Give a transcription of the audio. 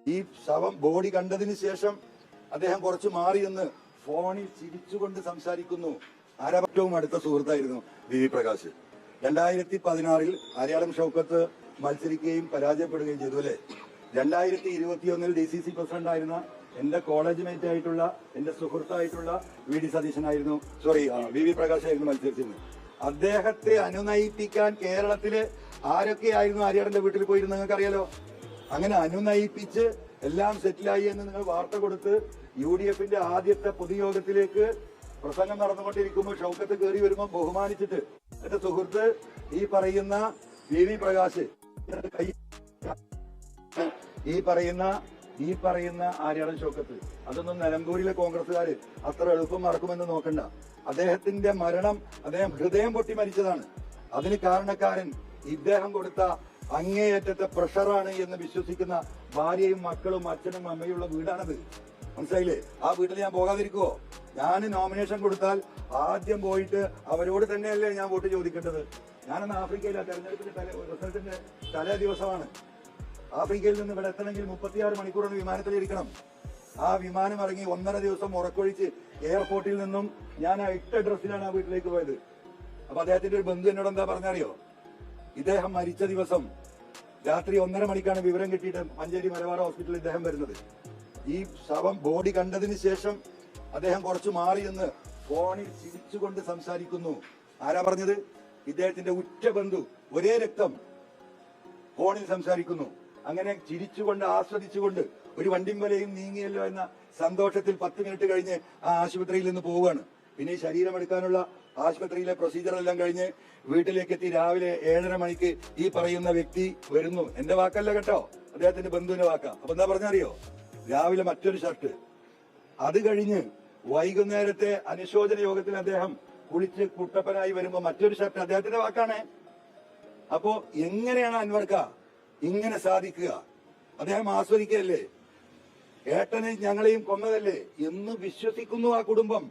ഈ ശവം ബോഡി കണ്ടതിന് ശേഷം അദ്ദേഹം കുറച്ച് മാറി നിന്ന് ഫോണിൽ ചിരിച്ചുകൊണ്ട് സംസാരിക്കുന്നു. ആരാപറ്റവും അടുത്ത സുഹൃത്തായിരുന്നു വി പ്രകാശ്. 2016 ആര്യാടൻ ഷൗക്കത്ത് മത്സരിക്കുകയും പരാജയപ്പെടുകയും ചെയ്തു അല്ലെ. 2021 DCC പ്രസിഡന്റ് ആയിരുന്ന എന്റെ കോളേജ് മേറ്റ് ആയിട്ടുള്ള എന്റെ സുഹൃത്തായിട്ടുള്ള VD സതീശനായിരുന്നു, വി പ്രകാശ് ആയിരുന്നു മത്സരിച്ചിരുന്നത്. അദ്ദേഹത്തെ അനുനയിപ്പിക്കാൻ കേരളത്തില് ആരൊക്കെയായിരുന്നു ആര്യാടന്റെ വീട്ടിൽ പോയിരുന്നു നിങ്ങൾക്കറിയാലോ. അങ്ങനെ അനുനയിപ്പിച്ച് എല്ലാം സെറ്റിലായി എന്ന് നിങ്ങൾ വാർത്ത കൊടുത്ത് UDFന്റെ ആദ്യത്തെ പൊതുയോഗത്തിലേക്ക് പ്രസംഗം നടന്നുകൊണ്ടിരിക്കുമ്പോൾ ഷൗക്കത്ത് കയറി വരുമ്പോൾ ബഹുമാനിച്ചിട്ട് എന്റെ സുഹൃത്ത് ഈ പറയുന്ന വി പ്രകാശ് ഈ പറയുന്ന ആര്യാടൻ ഷൗക്കത്ത്, അതൊന്നും നിലമ്പൂരിലെ കോൺഗ്രസുകാര് അത്ര എളുപ്പം മറക്കുമെന്ന് നോക്കണ്ട. അദ്ദേഹത്തിന്റെ മരണം അദ്ദേഹം ഹൃദയം പൊട്ടി മരിച്ചതാണ്. അതിന് കാരണക്കാരൻ ഇദ്ദേഹം കൊടുത്ത അങ്ങേയറ്റത്തെ പ്രഷറാണ് എന്ന് വിശ്വസിക്കുന്ന ഭാര്യയും മക്കളും അച്ഛനും അമ്മയുള്ള വീടാണത്. മനസ്സിലായില്ലേ? ആ വീട്ടിൽ ഞാൻ പോകാതിരിക്കുവോ? ഞാൻ നോമിനേഷൻ കൊടുത്താൽ ആദ്യം പോയിട്ട് അവരോട് തന്നെയല്ലേ ഞാൻ വോട്ട് ചോദിക്കേണ്ടത്. ഞാനന്ന് ആഫ്രിക്കയിലെ തെരഞ്ഞെടുപ്പിന്റെ റിസൾട്ടിന്റെ തലേ ദിവസമാണ്. ആഫ്രിക്കയിൽ നിന്ന് ഇവിടെ എത്തണമെങ്കിൽ 36 മണിക്കൂറാണ് വിമാനത്തിൽ ഇരിക്കണം. ആ വിമാനം ഇറങ്ങി 1.5 ദിവസം ഉറക്കൊഴിച്ച് എയർപോർട്ടിൽ നിന്നും ഞാൻ ആ ഇട്ട ഡ്രസ്സിലാണ് ആ വീട്ടിലേക്ക് പോയത്. അപ്പൊ അദ്ദേഹത്തിന്റെ ഒരു ബന്ധു എന്നോട് എന്താ പറഞ്ഞറിയോ? ഇദ്ദേഹം മരിച്ച ദിവസം രാത്രി 1:30 മണിക്കാണ് വിവരം കിട്ടിയിട്ട് മഞ്ചേരി മലബാർ ഹോസ്പിറ്റലിൽ ഇദ്ദേഹം വരുന്നത്. ഈ ശവം ബോഡി കണ്ടതിന് ശേഷം അദ്ദേഹം കുറച്ച് മാറി നിന്ന് ഫോണിൽ ചിരിച്ചുകൊണ്ട് സംസാരിക്കുന്നു. ആരാ പറഞ്ഞത്? ഇദ്ദേഹത്തിന്റെ ഉറ്റ ബന്ധു, ഒരേ രക്തം, ഫോണിൽ സംസാരിക്കുന്നു. അങ്ങനെ ചിരിച്ചുകൊണ്ട് ആസ്വദിച്ചുകൊണ്ട് ഒരു വണ്ടിമ്പലയും നീങ്ങിയല്ലോ എന്ന സന്തോഷത്തിൽ 10 മിനിറ്റ് കഴിഞ്ഞ് ആ ആശുപത്രിയിൽ നിന്ന് പോവുകയാണ്. പിന്നെ ഈ ശരീരം എടുക്കാനുള്ള ആശുപത്രിയിലെ പ്രൊസീജിയർ എല്ലാം കഴിഞ്ഞ് വീട്ടിലേക്ക് എത്തി രാവിലെ 7:30 മണിക്ക് ഈ പറയുന്ന വ്യക്തി വരുന്നു. എന്റെ വാക്കല്ല കേട്ടോ, അദ്ദേഹത്തിന്റെ ബന്ധുവിന്റെ വാക്കാ. അപ്പൊ എന്താ പറഞ്ഞറിയോ? രാവിലെ മറ്റൊരു ഷർട്ട്, അത് കഴിഞ്ഞ് വൈകുന്നേരത്തെ അനുശോചന യോഗത്തിൽ അദ്ദേഹം കുളിച്ച് കുട്ടപ്പനായി വരുമ്പോ മറ്റൊരു ഷർട്ട്, അദ്ദേഹത്തിന്റെ വാക്കാണ്. അപ്പോ എങ്ങനെയാണ് അൻവർക്ക ഇങ്ങനെ സാധിക്കുക? അദ്ദേഹം ആസ്വദിക്കല്ലേ, ഏട്ടനെ ഞങ്ങളെയും കൊന്നതല്ലേ എന്ന് വിശ്വസിക്കുന്നു ആ കുടുംബം.